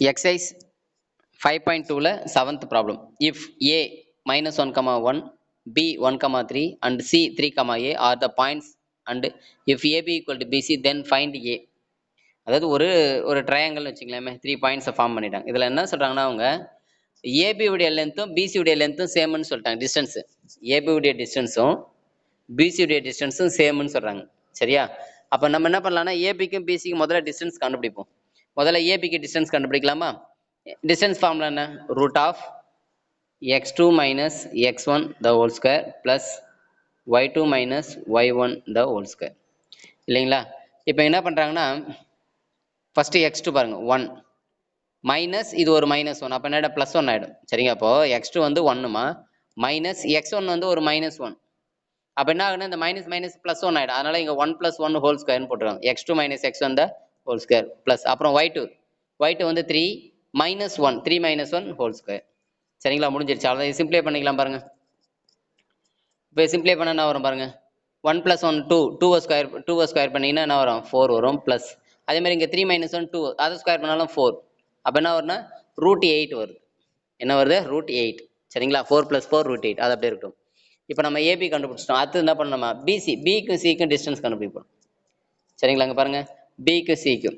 Exercise 5.2ல 7th problem. If A minus 1 comma 1, B 1 comma 3 and C 3 comma A are the points and if AB equal to BC then find A. அதாவது ஒரு triangle வச்சுக்கலாமே 3 பாயிண்ட்ஸை form பண்ணிட்டாங்க. இதில் என்ன சொல்கிறாங்கன்னா அவங்க ஏபி உடைய லென்த்தும் பிசி உடைய லென்த்தும் சேம்னு சொல்லிட்டாங்க. டிஸ்டன்ஸு ஏபி உடைய டிஸ்டன்ஸும் பிசி உடைய டிஸ்டன்ஸும் சேம்னு சொல்கிறாங்க. சரியா? அப்போ நம்ம என்ன பண்ணலாம்னா ஏபிக்கும் பிசிக்கும் முதல்ல டிஸ்டன்ஸ் கண்டுபிடிப்போம். முதல்ல ஏபிக்கு டிஸ்டன்ஸ் கண்டுபிடிக்கலாமா? டிஸ்டன்ஸ் ஃபார்முலா என்ன? Root of x2 minus x1 the whole square plus y2 minus y1 the whole square இல்லைங்களா? இப்போ என்ன பண்ணுறாங்கன்னா ஃபஸ்ட்டு x2 பாருங்க 1 மைனஸ் இது ஒரு -1 அப்போ என்ன ப்ளஸ் 1 ஆகிடும். சரிங்க? அப்போ x2 வந்து 1மா மைனஸ் x1 வந்து ஒரு -1 அப்போ என்ன ஆகுனா இந்த மைனஸ் மைனஸ் ப்ளஸ் 1 ஆகிடும். அதனால இங்கே 1 + 1 ஹோல் ஸ்கொயர்னு போட்டுருவாங்க. x2 minus x1 the whole square plus அப்புறம் y2 வந்து 3 -1 3 - 1 ஹோல் ஸ்கொயர். சரிங்களா? முடிஞ்சிருச்சு. அவ்வளோ சிம்பிளை பண்ணிக்கலாம் பாருங்க. இப்போ சிம்பிளை பண்ண என்ன வரும் பாருங்க. 1 + 1 2 2 ஸ்கொயர் பண்ணிங்கன்னா என்ன வரும் 4 வரும் ப்ளஸ் அதே மாதிரி இங்கே 3 - 1 2 அதை ஸ்கொயர் பண்ணாலும் 4 அப்போ என்ன வரும்னா √8 வருது. என்ன வருது? √8. சரிங்களா? 4 + 4 √8 அது அப்படியே இருக்கும். இப்போ நம்ம ஏபி கண்டுபிடிச்சிட்டோம். அடுத்து என்ன பண்ணணுமா? பிசி பிக்கும் சிக்கும் டிஸ்டன்ஸ் கண்டுபிடிப்போம். சரிங்களா? அங்கே பாருங்க பிக்கு சிக்கும்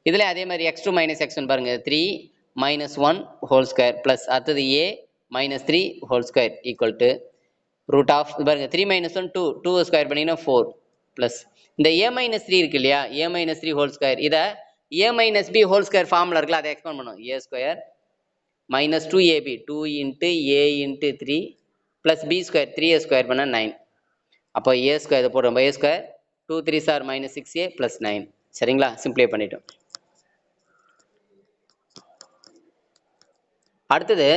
இதில் அதே மாதிரி x2 - x1 பாருங்க 3 - 1 ஹோல் ஸ்கொயர் ப்ளஸ் அடுத்தது a - 3 whole square equal to root of பாருங்க 3 - 1 2 ஸ்கொயர் பண்ணிங்கன்னா 4 ப்ளஸ் இந்த a - 3 இருக்கு இல்லையா? a - 3 ஹோல் ஸ்கொயர் இதை a - b whole square formula இருக்குல்ல அதை எக்ஸ்பேண்ட் பண்ணும். a square - 2ab 2 × a × 3 plus b square 3a square பண்ணால் 9 அப்போ a ஸ்கொயர் இதை போடுறோம். a square 2 3s are -6a + 9. சரிங்களா? சிம்பிளை பண்ணிட்டோம். அடுத்தது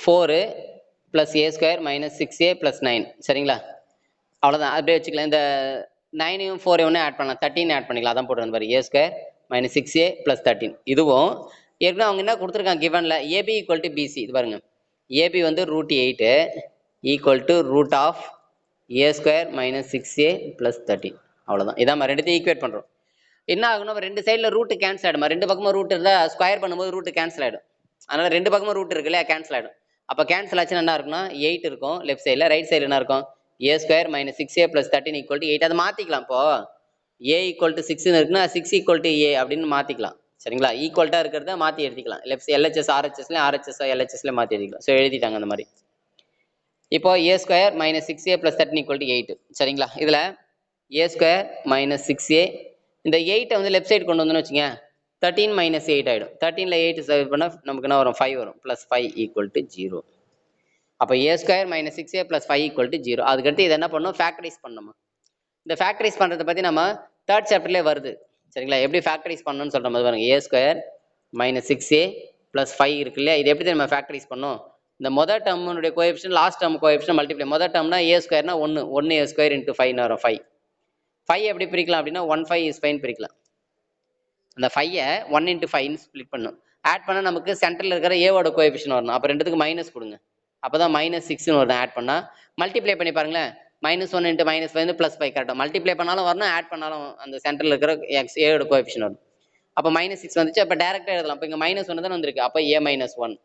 4 + a ஸ்கொயர் -6a + 9. சரிங்களா? அவ்வளோதான். அப்படியே வச்சுக்கலாம். இந்த 9ஐயும் 4ஐயும் ஒன்று ஆட் பண்ணலாம். 13 ஆட் பண்ணிக்கலாம். அதான் போடுறது பாரு. a ஸ்கொயர் -6a + 13 இதுவும் ஏற்கனவே அவங்க என்ன கொடுத்துருக்காங்க கிவனில் ஏபி ஈக்குவல் டு பிசி. இது பாருங்க ஏபி வந்து √8 equal to root of a square -6a + 13 அவ்வளோதான். இதான் ரெண்டுத்தையும் ஈக்குவேட் பண்ணுறோம். என்ன ஆகுனா ரெண்டு சைடில் ரூட்டு கேன்சல் ஆகிடுமா? ரெண்டு பக்கமும் ரூட் இருந்தால் ஸ்கொயர் பண்ணும்போது ரூட்டு கேன்சல் ஆகிடும். அதனால ரெண்டு பக்கமும் ரூட் இருக்கு இல்லையா? கேன்சல் ஆகிடும். அப்போ கேன்சல் ஆச்சுன்னா என்ன இருக்குன்னா 8 இருக்கும் லெஃப்ட் சைடில். ரைட் சைடில் என்ன இருக்கும்? a square -6a + 13 equal to 8. அதை மாற்றிக்கலாம். இப்போ a ஈக்குவல் டு 6ன்னு இருக்குன்னா 6 ஈக்குவல் டு a அப்படின்னு மாற்றிக்கலாம். சரிங்களா? ஈக்குவல்ட்டாக இருக்கிறத மாற்றி எழுதிக்கலாம். லெஃப்ட் LHS RHSலையும் RHS LHSலையும் மாற்றி எழுதிக்கலாம். ஸோ எழுதிட்டாங்க அந்த மாதிரி. இப்போ a square -6a + 13 equal to 8. சரிங்களா? இதில் a ஸ்கொயர் -6a இந்த 8ஐ வந்து லெஃப்ட் சைடு கொண்டு வந்தோன்னு வச்சுங்க 13 - 8 ஆகிடும். 13ல் 8 சேவ் பண்ணால் நமக்கு என்ன வரும்? 5 வரும். +5 = 0. அப்போ a ஸ்கொயர் -6a + 5 = 0. அதுக்கடுத்து இதை என்ன பண்ணணும்? ஃபேக்டரைஸ் பண்ணணுமா? இந்த ஃபேக்டரைஸ் பண்ணுறதை பற்றி நம்ம 3rd சாப்டர்லேயே வருது. சரிங்களா? எப்படி ஃபேக்டரைஸ் பண்ணணும்னு சொல்கிற மாதிரி பாருங்க. a ஸ்கொயர் -6a + 5 இருக்கு இல்லையா? இது எப்படி நம்ம ஃபேக்டரைஸ் பண்ணோம்? இந்த மொதல் டேர்முடைய coefficient last term coefficient multiply. மொதல் டேர்ம்னா a ஸ்கொயர்னா 1 a ஸ்கொயர் × 5 வரும் 5. 5 எப்படி பிரிக்கலாம் அப்படின்னா 1 5 is 5 பிரிக்கலாம். அந்த 5ஐ 1 × 5 ஸ்ப்ளிட் பண்ணும். ஆட் பண்ணால் நமக்கு சென்டரில் இருக்கிற ஏவோட கோஎஃபிஷியன்ட் வரணும். அப்போ ரெண்டுத்துக்கு மைனஸ் கொடுங்க. அப்போ தான் -6ன்னு வருது. ஆட் பண்ணால் மல்டிப்ளை பண்ணி பாருங்களேன். -1 × -5 வந்து +5 கரெக்டாக மல்டிப்ளை பண்ணாலும் வரணும். ஆட் பண்ணாலும் அந்த சென்டரில் இருக்கிற ஏவோட கோஎஃபிஷியன்ட் வரும். அப்போ -6 வந்துச்சு. அப்போ டேரெக்டாக எழுதலாம். அப்போ இங்கே -1 தானே வந்திருக்கு. அப்போ a - 1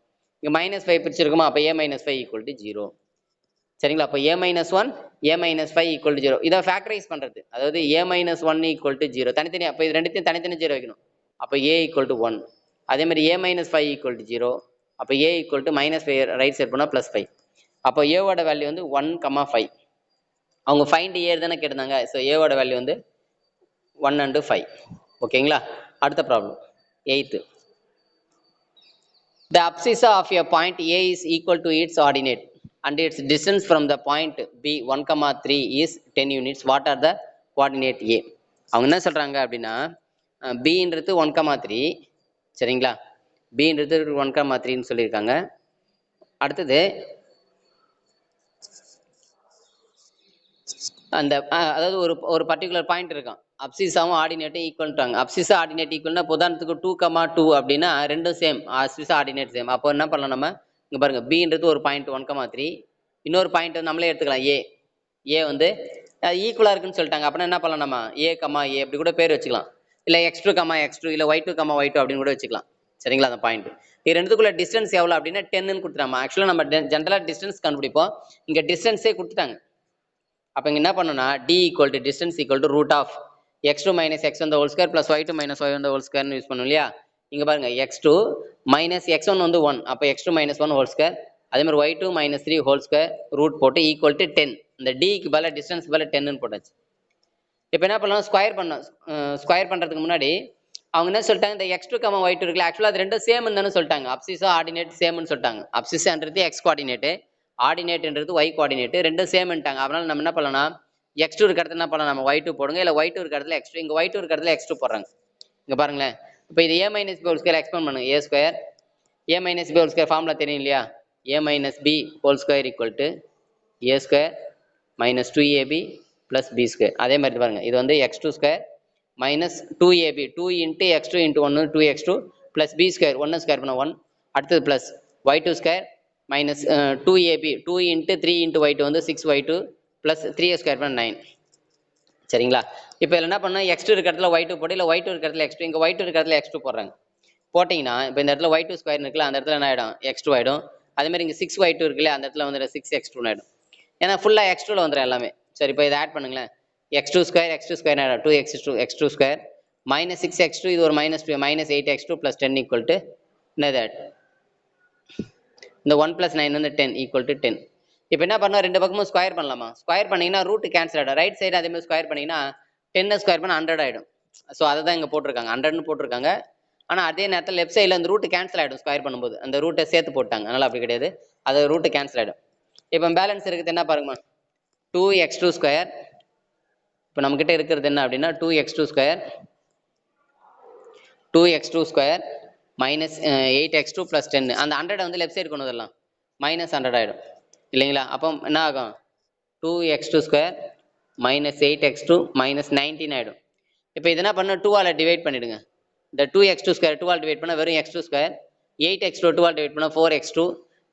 இங்கே -5 பிரிச்சிருக்குமா? அப்போ a - 5 = 0. சரிங்களா? அப்போ a - 1 a - 5 = 0. இதை ஃபேக்டரைஸ் பண்ணுறது. அதாவது a - 1 = 0 தனித்தனி. அப்போ இது ரெண்டுத்தையும் தனித்தனி 0 வைக்கணும். அப்போ a = 1. அதே மாதிரி a - 5 = 0. அப்போ a = -5 ரைட் சைட் போனால் +5. அப்போ ஏவோட வேல்யூ வந்து 1, 5. அவங்க ஃபைண்ட் a தானே கேட்டிருந்தாங்க. ஸோ ஏவோட வேல்யூ வந்து 1 and 5. ஓகேங்களா? அடுத்த problem 8th. The abscissa of a point a is equal to its ordinate and its distance from the point b 1, 3 is 10 units. What are the coordinate a? அவங்க என்ன சொல்றாங்க அப்படின்னா bன்றது 1, 3. சரிங்களா? bன்றது 1, 3ன்னு சொல்லியிருக்காங்க. அடுத்தது அந்த அதாவது ஒரு பர்டிகுலர் பாயிண்ட் இருக்கும். அப்சிசாவும் ஆர்டினேட்டும் ஈக்குவல்ட்டாங்க. அப்சிசா ஆர்டினேட் ஈக்குவல்னா உதாரணத்துக்கு 2, 2 அப்படின்னா ரெண்டும் சேம். அப்சிசா ordinate same. அப்போ என்ன பண்ணலாம் நம்ம? இங்கே பாருங்க bன்றது ஒரு பாயிண்ட் 1, 3. இன்னொரு பாயிண்ட் நம்மளே எடுத்துக்கலாம் ஏ வந்து ஈக்குவலாக இருக்குன்னு சொல்லிட்டாங்க. அப்படின்னா என்ன பண்ணலாம் நம்ம? a, a அப்படி கூட பேர் வச்சுக்கலாம். இல்லை x2 x2 இல்லை y2 y2 அப்படின்னு கூட வச்சுக்கலாம். சரிங்களா? அந்த பாயிண்ட் இது ரெண்டுக்குள்ள டிஸ்டன்ஸ் எவ்வளோ அப்படின்னா 10ன்னு கொடுத்துட்டாமா. ஆக்சுவலாக நம்ம ஜென்ரலாக டிஸ்டன்ஸ் கண்டுபிடிப்போம். இங்கே டிஸ்டன்ஸே கொடுத்துட்டாங்க. அப்போ இங்கே என்ன பண்ணணும்னா d equal to distance equal to root of x2 minus x1 whole square plus y2 minus y1 whole ஸ்கொயர்னு யூஸ் பண்ணும் இல்லையா? இங்கே பாருங்க x2 மைனஸ் x1 வந்து 1, அப்போ x2 மைனஸ் 1 ஹோல் ஸ்கொயர், அதே மாதிரி y2 minus 3 whole square root போட்டு ஈக்குவல் டு 10. இந்த டிக்கு பதிலாக டிஸ்டன்ஸ் பதிலாக 10ன்னு போட்டாச்சு. இப்போ என்ன பண்ணலாம்? ஸ்கொயர் பண்ணோம். ஸ்கொயர் பண்ணுறதுக்கு முன்னாடி அவங்க என்ன சொல்லிட்டாங்க, இந்த x2 y2 இருக்குல்ல, ஆக்சுவலாக அது ரெண்டும் சேம்னு தானே சொல்லிட்டாங்க. அப்சிஸோ ஆர்டினேட் சேம்னு சொல்லிட்டாங்க. அப்சிஸ்ன்றது x கோஆர்டினேட்டு, ஆர்டினேட்ன்றது y கோஆர்டினேட்டு, ரெண்டும் சேம்ன்ட்டாங்க. அதனால நம்ம என்ன பண்ணலாம், x2 இருக்க இடத்துல என்ன பண்ணலாம், நம்ம y2 போடுங்க, இல்லை y2 இருக்க இடத்துல x2, இங்கே y2 இருக்க இடத்துல x2 போடுறாங்க. இங்கே பாருங்களேன், இப்போ இது a minus b whole square expand பண்ணுங்க. a square a minus b whole square formula தெரியும் இல்லையா? a minus b whole square equal to a square minus 2ab plus b square. அதே மாதிரி பாருங்க, இது வந்து x2 square minus 2ab 2 into x2 into 1 2x2 plus b square 1 square பண்ண 1, அடுத்தது plus y2 square minus 2ab 2 into 3 into y2 வந்து 6y2 plus 3 square பண்ண 9. சரிங்களா? இப்போ இதில் என்ன பண்ணால் x2 இருக்க இடத்துல y2 போட்டு, இல்லை y2 இருக்க இடத்துல x2, இங்கே y2 இருக்க இடத்துல x2 போடுறாங்க. போட்டிங்கன்னா இப்போ இந்த இடத்துல y2 ஸ்கொயர் இருக்குல்ல, அந்த இடத்துல என்ன ஆகிடும், x2 ஆகிடும். அதேமாதிரி இங்கே 6y2 இருக்குல்ல, அந்த இடத்துல வந்து 6x2 ஆகிடும். ஏன்னா ஃபுல்லாக x2ல வந்துடும் எல்லாமே. சரி, இப்போ இதை ஆட் பண்ணுங்களேன். x2 ஸ்கொயர் ஆகிடும் 2x2 ஸ்கொயர் மைனஸ் 6x2, இது ஒரு minus 2 minus 8x2 plus 10 equal to என்னது, இந்த 1 + 9 வந்து 10 ஈக்குவல் டு 10. இப்போ என்ன பண்ணோம், ரெண்டு பக்கமும் ஸ்கொயர் பண்ணலாமா? ஸ்கொயர் பண்ணிங்கன்னா ரூட் கேன்சல் ஆகிடும். ரைட் சைடு அதே மாதிரி ஸ்கொயர் பண்ணிங்கன்னா 10 ஸ்கொயர் பண்ணால் 100 ஆகிடும். ஸோ அதை தான் இங்கே போட்டிருக்காங்க, 100ன்னு போட்டிருக்காங்க. ஆனால் அதே நேரத்தில் லெஃப்ட் சைடில் அந்த ரூட் கேன்சல் ஆகிடும். ஸ்கொயர் பண்ணும்போது அந்த ரூட்டை சேர்த்து போட்டாங்க, அதனால் அப்படி கிடையாது, அது ரூட்டு கேன்சல் ஆகிடும். இப்போ பேலன்ஸ் இருக்குது என்ன பாருங்கம்மா, 2x2 ஸ்கொயர். இப்போ நம்மக்கிட்ட இருக்கிறது என்ன அப்படின்னா 2x2 square minus 8x2 plus 10. அந்த 100 வந்து லெஃப்ட் சைடு கொண்டு வரலாம், மைனஸ் 100 ஆகிடும் இல்லைங்களா? அப்போ என்ன ஆகும், 2x2 square minus 8x2 minus 19 ஆகிடும். இப்போ இது என்ன பண்ணால் 2ஆல் டிவைட் பண்ணிவிடுங்க. இந்த 2x2 ஸ்கொயர் 2ஆல் டிவைட் பண்ணால் வெறும் x2 ஸ்கொயர், 8x2 2ஆல் டிவைட் பண்ணால் 4x2,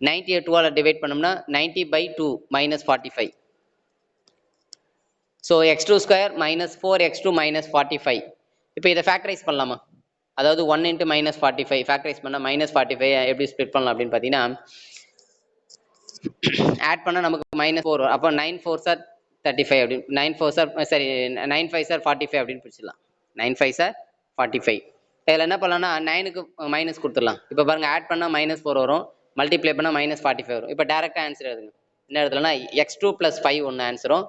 90 2ஆல் டிவைட் பண்ணோம்னா 90/2 minus 45. So x2 square minus 4x2 minus 45. இப்போ இதை ஃபேக்டரைஸ் பண்ணலாமா? அதாவது 1 இன்ட்டு மைனஸ் 45 ஃபேக்டரைஸ் பண்ணால் மைனஸ் 45 எப்படி ஸ்ப்ளிட் பண்ணலாம் அப்படின்னு பார்த்தீங்கன்னா, ஆட் பண்ணால் நமக்கு மைனஸ் 4 வரும். அப்போ 9 4s are 35 அப்படின்னு, 9 4s are சரி 9 5s are 45 அப்படின்னு பிடிச்சிடலாம். 9 5s are 45. இதில் என்ன பண்ணலாம்னா 9க்கு மைனஸ் கொடுத்துடலாம். இப்போ பாருங்கள், ஆட் பண்ணால் மைனஸ் 4 வரும், மல்டிப்ளை பண்ணால் மைனஸ் 45 வரும். இப்போ டேரெக்டாக ஆன்சர் எழுதுங்க. என்ன எழுதலாம்னா x2 + 5 ஒன்று ஆன்சரும்,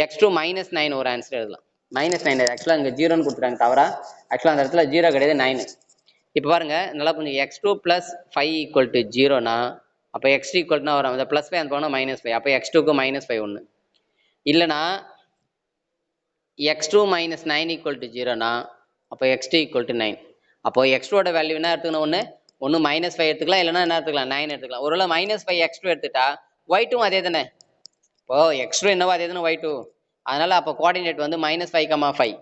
x2 மைனஸ் 9 ஒரு ஆன்சர் எழுதலாம். மைனஸ் 9 ஆக்சுவலாக இங்கே 0ன்னு கொடுத்துட்டாங்க தவிர, ஆக்சுவலாக அந்த இடத்துல 0 கிடையாது, 9. இப்போ பாருங்கள் நல்லா கொஞ்சம், x2 + 5 ஈக்குவல் டு 0னா அப்போ x2 ஈக்குவல்னா வரும், அந்த ப்ளஸ் 5 அந்த போனால் மைனஸ் 5, அப்போ x2க்கு மைனஸ் 5 ஒன்று. இல்லைனா x2 மைனஸ் 9 ஈக்குவல் டு 0னா அப்போ x2 ஈக்குவல் டு 9. அப்போ x2ஓட வேல்யூ என்ன எடுத்துக்கணும், ஒன்று மைனஸ் 5 எடுத்துக்கலாம், இல்லைனா என்ன எடுத்துக்கலாம், 9 எடுத்துக்கலாம். ஒருவேளை மைனஸ் 5 x2 எடுத்துட்டா y2 அதே தானே. இப்போ x2 என்னவோ அதே தானே y2, அதனால அப்போ கோஆர்டினேட் வந்து -5, 5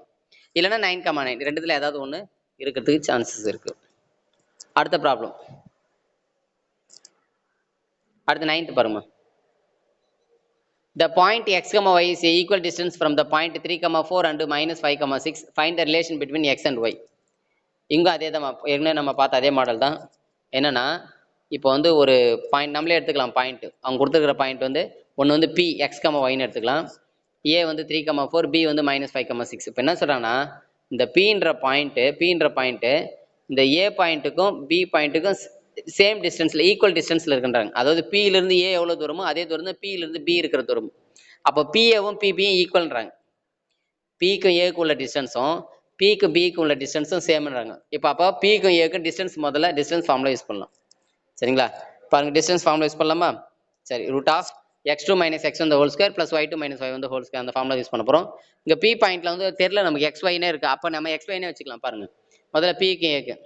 இல்லைன்னா 9, 9 ரெண்டுத்துல ஏதாவது ஒன்று இருக்கிறதுக்கு சான்சஸ் இருக்கு. அடுத்த ப்ராப்ளம், அடுத்த 9th பாருங்க. The point x, y is a equal distance from the point 3, 4 and -5, 6. Find the relation between x and y. இங்கே அதே தான், ஏற்கனவே நம்ம பார்த்த அதே மாடல் தான். என்னன்னா இப்போ வந்து ஒரு பாயிண்ட் நம்மளே எடுத்துக்கலாம். பாயிண்ட் அவங்க கொடுத்துருக்கிற பாயிண்ட் வந்து ஒன்று வந்து p x, yன்னு எடுத்துக்கலாம். a வந்து 3, 4, b வந்து -5, 6. இப்போ என்ன சொல்கிறாங்கன்னா, இந்த pன்ற பாயிண்ட்டு இந்த a பாயிண்ட்டுக்கும் b பாயிண்ட்டுக்கும் சேம் டிஸ்டன்ஸில், ஈக்குவல் டிஸ்டன்ஸில் இருக்குன்றாங்க. அதாவது பியிலிருந்து a எவ்வளோ தூரமோ அதே தூரம் தான் பியிலிருந்து b இருக்கிற தூரம். அப்போ பிஏவும் பிபியும் ஈக்குவல்ன்றாங்க. பிக்கும் ஏக்கும் உள்ள டிஸ்டன்ஸும் பிக்கு பிக்கு உள்ள டிஸ்டன்ஸும் சேம்ன்றாங்க. இப்போ அப்போ பிக்கும் ஏக்கும் டிஸ்டன்ஸ் முதல்ல டிஸ்டன்ஸ் ஃபார்முலா யூஸ் பண்ணலாம். சரிங்களா? பாருங்க, டிஸ்டன்ஸ் ஃபார்முலா யூஸ் பண்ணலாமா? சரி, root of x2 minus x1 whole square plus y2 minus y1 whole square, அந்த ஃபார்முலா யூஸ் பண்ண போகிறோம். இங்கே பி பாயிண்ட்ல வந்து தெரியல நமக்கு xyனே இருக்குது, அப்போ நம்ம xyனே வச்சுக்கலாம். பாருங்க, முதல்ல பிக்கு ஏக்கு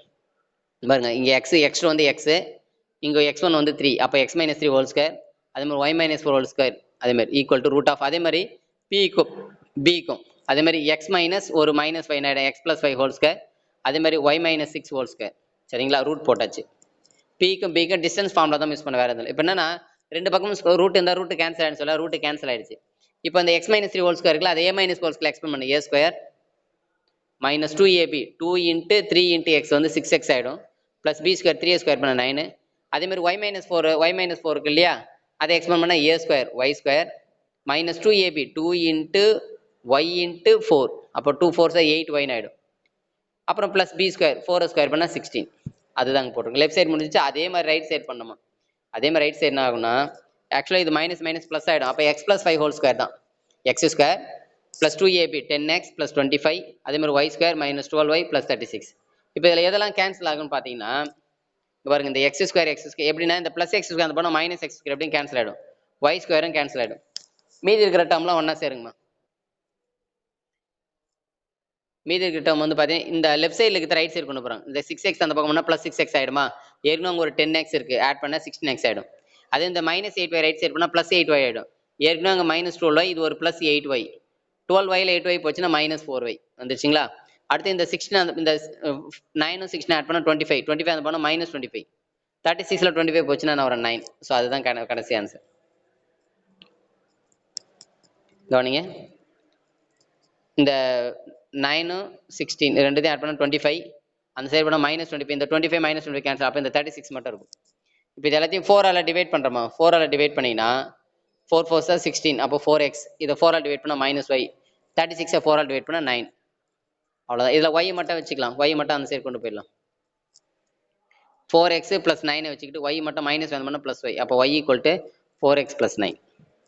பாருங்க, இங்கே x2 வந்து x, இங்கே x1 வந்து 3, அப்போ x மைனஸ் 3 ஹோல் ஸ்கொயர், அதே மாதிரி y மைனஸ் 4 ஹோல் ஸ்கொயர், அதே மாதிரி ஈக்குவல் டு ரூட் ஆஃப், அதே மாதிரி பிக்கும் பிக்கும் அதே மாதிரி x மைனஸ் ஒரு -5 ஆகிடும், x + 5 ஹோல் ஸ்கொயர், அதே மாதிரி y மைனஸ் 6 ஹோல் ஸ்கொயர். சரிங்களா? ரூட் போட்டாச்சு. பிக்கும் பிக்கும் டிஸ்டன்ஸ் ஃபார்முலா தான் யூஸ் பண்ண, வேறு எதுவும். இப்போ என்னன்னா ரெண்டு பக்கமும் ரூட் இருந்தால் ரூட் கேன்சல் ஆகிடுச்சு, சொல்ல ரூட் கேன்சல் ஆகிடுச்சு. இப்போ அந்த x மைனஸ் 3 ஹோல் ஸ்கொயர் இருக்குல்ல, அது a minus whole square explain பண்ணு, a square minus 2ab 2 into 3 into x வந்து 6x ஆயிடும் plus b square 3a square பண்ண 9 அதே மாதிரி y minus 4 இருக்கு இல்லையா அதை எக்ஸ்பேண்ட் பண்ணா a square y square minus 2ab 2 into y into 4 அப்போ 2 4s 8y ஆயிடும் அப்புறம் plus b square 4 ஸ்கொயர் பண்ணா 16 அதுதாங்க போட்டுருங்க லெஃப்ட் சைடு முடிஞ்சிச்சு அதே மாதிரி ரைட் சைடு பண்ணணுமா அதே மாதிரி ரைட் சைடு என்ன ஆகும்னா ஆக்சுவலாக இது மைனஸ் மைனஸ் ப்ளஸ் ஆகிடும் அப்போ எக்ஸ் ப்ளஸ் 5 ஹோல் ஸ்கொயர் தான் X square plus 2ab 10x plus 25 அதே மாதிரி Y square minus 12y plus 36 இப்போ இதில் எதெல்லாம் கேன்சல் ஆகும்னு பார்த்தீங்கன்னா பாருங்க இந்த எக்ஸ் ஸ்கொயர் எப்படின்னா இந்த ப்ளஸ் எக்ஸ் ஸ்கொயர் அந்த போனால் மைனஸ் எக்ஸ் ஸ்கொயர் எப்படியும் கேன்சல் ஆகிடும் ஒய் ஸ்கொயரும் கேன்சல் ஆகிடும் மீதி இருக்கிற டேர்ம்லாம் ஒன்றா சேருங்கம்மா மீதி இருக்கிற டேர்ம் வந்து பார்த்தீங்கன்னா இந்த லெஃப்ட் சைடில் இருக்கிற ரைட் சைடு கொண்டு போகிறாங்க இந்த 6x அந்த பக்கம் பண்ணால் ப்ளஸ் 6x ஆகிடுமா ஏற்கனவே அங்கே ஒரு 10x இருக்குது ஆட் பண்ணால் 16x ஆகிடும் அதே இந்த மைனஸ் 8y ரைட் சைடு பண்ணால் ப்ளஸ் 8y ஆகிடும் ஏற்கனவே அங்கே மைனஸ் 12y இது ஒரு ப்ளஸ் 8y 12yல 8y போச்சுன்னா மைனஸ் 4y வந்துருச்சுங்களா அடுத்து இந்த 16 அந்த இந்த 9 16 ஆட் பண்ணால் 25 அந்த பண்ணால் மைனஸ் 25 36ல 25 போச்சுன்னா நான் ஒரு 9 ஸோ அதுதான் கடைசி ஆன்சர் கவனிங்க இந்த 9 16 ரெண்டுத்தையும் ஆட் பண்ணால் 25 அந்த சைடு பண்ணால் மைனஸ் 25 இந்த 25 மைனஸ் 25 கேன்சல் அப்போ இந்த 36 மட்டும் இருக்கும் இப்போ இது எல்லாத்தையும் 4ஆல் டிவைட் பண்ணுறோமா 4ஆல் டிவைட் பண்ணிங்கன்னா 4 4 16 அப்போ 4x இதை 4ஆல் டிவைட் பண்ணால் மைனஸ் y 36 4ஆல் டிவைட் பண்ணால் 9 அவ்வளோதான் இதில் y மட்டும் வச்சுக்கலாம் y மட்டும் அந்த சைடு கொண்டு போயிடலாம் 4x ப்ளஸ் 9 வச்சுக்கிட்டு y மட்டும் மைனஸ் வந்து பண்ணால் ப்ளஸ் y அப்போ y equal to 4x plus 9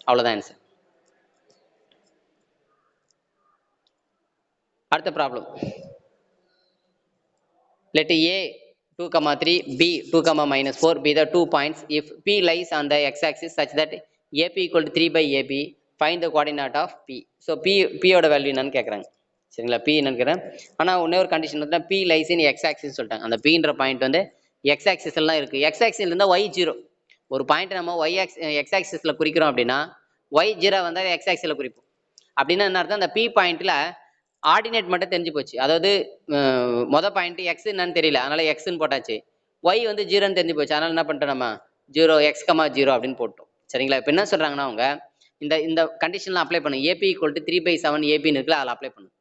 அவ்வளோதான் ஆன்சர் அடுத்த problem let a 2 3 b 2 minus 4 be the 2 points if p lies on the x-axis such that ap equal to 3 by ab find the coordinate of p so p ஓட value என்னன்னு கேட்குறாங்க சரிங்களா p என்னன்னு கேட்குறேன் ஆனால் ஒன்றே ஒரு கண்டிஷன் வந்து p lies in x-axis சொல்லிட்டாங்க அந்த pன்ற பாயிண்ட் வந்து x-axis எல்லாம் இருக்குது x-axis இருந்தால் y 0 ஒரு பாயிண்ட் நம்ம x-axisல குறிக்கிறோம் அப்படின்னா y 0 வந்தால் x-axisல குறிப்போம் அப்படின்னா என்ன அர்த்தம் அந்த p பாயிண்ட்ல ஆர்டினேட் மட்டும் தெரிஞ்சு போச்சு அதாவது மொதல் பாயிண்ட் எக்ஸ் என்னன்னு தெரியல அதனால எக்ஸ்ன்னு போட்டாச்சு ஒய் வந்து 0ன்னு தெரிஞ்சு போச்சு அதனால என்ன பண்ணிட்டோம் நம்ம 0x, 0 அப்படின்னு போட்டோம் சரிங்களா இப்போ என்ன சொல்றாங்கன்னா அவங்க இந்த கண்டிஷன்லாம் அப்ளை பண்ணுங்க ஏபி ஈக்குவல் டு 3/7 ஏபின்னு இருக்குல்ல அதில் அப்ளை பண்ணுங்க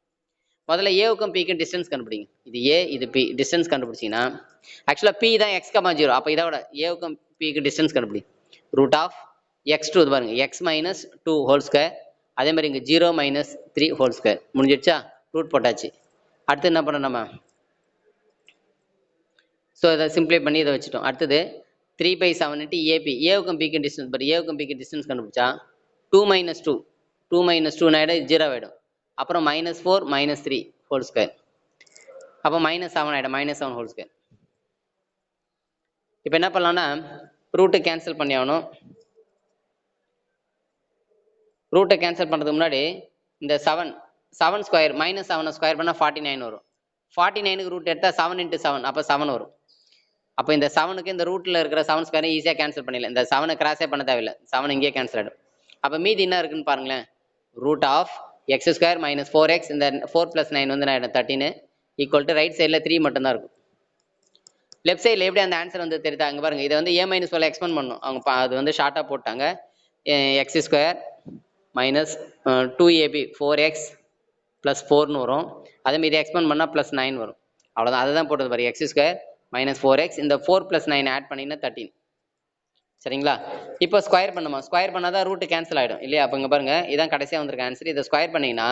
முதல்ல ஏவுக்கும் பிக்கும் டிஸ்டன்ஸ் கண்டுபிடிங்க இது ஏ இது பி டிஸ்டன்ஸ் கண்டுபிடிச்சிங்கன்னா ஆக்சுவலாக பி தான் x, 0 அப்போ இதோட ஏவுக்கும் பிக்கு டிஸ்டன்ஸ் கண்டுபிடி ரூட் ஆஃப் x2 இது பாருங்க x மைனஸ் 2 ஹோல் ஸ்கொயர் அதே மாதிரி இங்கே 0 மைனஸ் 3 ஹோல் ஸ்கொயர் முடிஞ்சிடுச்சா ரூட் போட்டாச்சு அடுத்து என்ன பண்ணோம் நம்ம ஸோ இதை சிம்பிளை பண்ணி இதை வச்சுட்டோம் அடுத்தது 3/7 ஏபி ஏவுக்கும் பிக்கு டிஸ்டன்ஸ் பட் ஏவுக்கும் பிக்கு டிஸ்டன்ஸ் கண்டுபிடிச்சா 2 மைனஸ் 2 ஆகிடும் 0 ஆகிடும் அப்புறம் -4 -3 ஹோல் ஸ்கொயர் அப்போ -7 ஆகிடும் -7 ஹோல் ஸ்கொயர் இப்போ என்ன பண்ணலாம்னா ரூட்டை கேன்சல் பண்ணி ஆகணும் ரூட்டை கேன்சல் பண்ணுறதுக்கு முன்னாடி இந்த 7 ஸ்கொயர் -7 ஸ்கொயர் பண்ணால் 49 வரும் 49க்கு ரூட் எடுத்தால் 7 × 7 அப்போ 7 வரும் அப்போ இந்த 7க்கு இந்த ரூட்டில் இருக்கிற 7 ஸ்கொயரை ஈஸியாக கேன்சல் பண்ணிடலாம் இந்த 7 கிராஸே பண்ண தேவையில்லை 7 இங்கேயே கேன்சல் ஆகிடும் அப்போ மீதி என்ன இருக்குன்னு பாருங்களேன் ரூட் ஆஃப் x2 - 4x இந்த 4 + 9 வந்து நான் 13 ஈக்குவல் டு ரைட் சைடில் 3 மட்டும்தான் இருக்கும் லெஃப்ட் சைடில் எப்படி அந்த ஆன்சர் வந்து தெரியுதா அங்கே பாருங்க இதை வந்து a-12 எக்ஸ்பெண்ட் பண்ணணும் அவங்க அது வந்து ஷார்ட்டாக போட்டாங்க x2 - 2ab 4x + 4ன்னு வரும் அதே மாதிரி எக்ஸ்பெண்ட் பண்ணால் +9 வரும் அவ்வளோதான் அதுதான் போட்டது பாரு x2 - 4x இந்த 4 + 9 ஆட் பண்ணிங்கன்னா 13 சரிங்களா இப்போ ஸ்கொயர் பண்ணுமா ஸ்கொயர் பண்ணாதான் ரூட்டு கேன்சல் ஆகிடும் இல்லையா அப்போ இங்கே பாருங்க இதான் கடைசியாக வந்திருக்க ஆன்சர் இதை ஸ்கொயர் பண்ணிங்கன்னா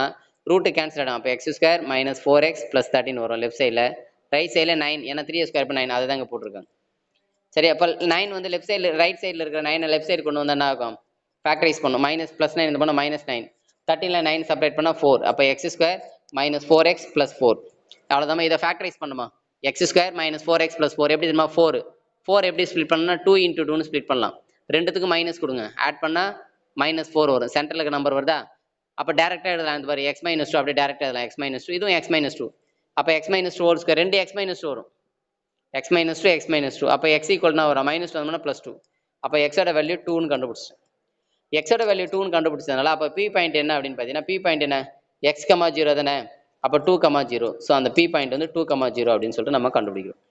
ரூட்டு கேன்சல் ஆகிடும் அப்போ x2 - 4x + 13 வரும் லெஃப்ட் சைடில் ரைட் சைடில் 9 ஏன்னா 3 ஸ்கொயர் பண்ண 9 அதுதான் இங்கே போட்டிருக்காங்க சரி அப்போ 9 வந்து லெஃப்ட் சைடில் ரைட் சைடில் இருக்கிற 9 லெஃப்ட் சைடு கொண்டு வந்தால் என்ன ஆகும் ஃபேக்டரைஸ் பண்ணும் +9 இந்த பண்ணால் -9 13ல் 9 செப்பரேட் பண்ணால் 4 அப்போ x2 - 4x + 4 அவ்வளோதான் இதை ஃபேக்டரைஸ் பண்ணுமா x2 - 4x + 4 எப்படி தெரியுமா 4 எப்படி ஸ்ப்ளிட் பண்ணா 2 × 2ன்னு ஸ்ப்ளிட் பண்ணலாம் ரெண்டுத்துக்கும் மைனஸ் கொடுங்க ஆட் பண்ணால் -4 வரும் சென்டரில் இருக்க நம்பர் வருதா அப்போ டேரெக்டாக எழுதலாம் இந்த பாரு x - 2 அப்படியே டேரெக்டாக எழுதலாம் x - 2 இதுவும் x - 2 அப்போ x - 2 ஹோல் ஸ்கொயர் 2 x - 2 வரும் x - 2 x - 2 அப்போ x ஈக்குவல்னா வரும் -2 வந்தோம்னா +2 அப்போ எக்ஸோட வேல்யூ 2ன்னு கண்டுபிடிச்சேன் எக்ஸோட வேல்யூ 2ன்னு கண்டுபிடிச்சதுனால அப்போ பி பாயிண்ட் என்ன அப்படின்னு பார்த்தீங்கன்னா பி பாயிண்ட் என்ன x, 0 தானே அப்போ 2, 0 ஸோ அந்த பி பாயிண்ட் வந்து 2, 0 அப்படின்னு சொல்லிட்டு நம்ம கண்டுபிடிக்கிறோம்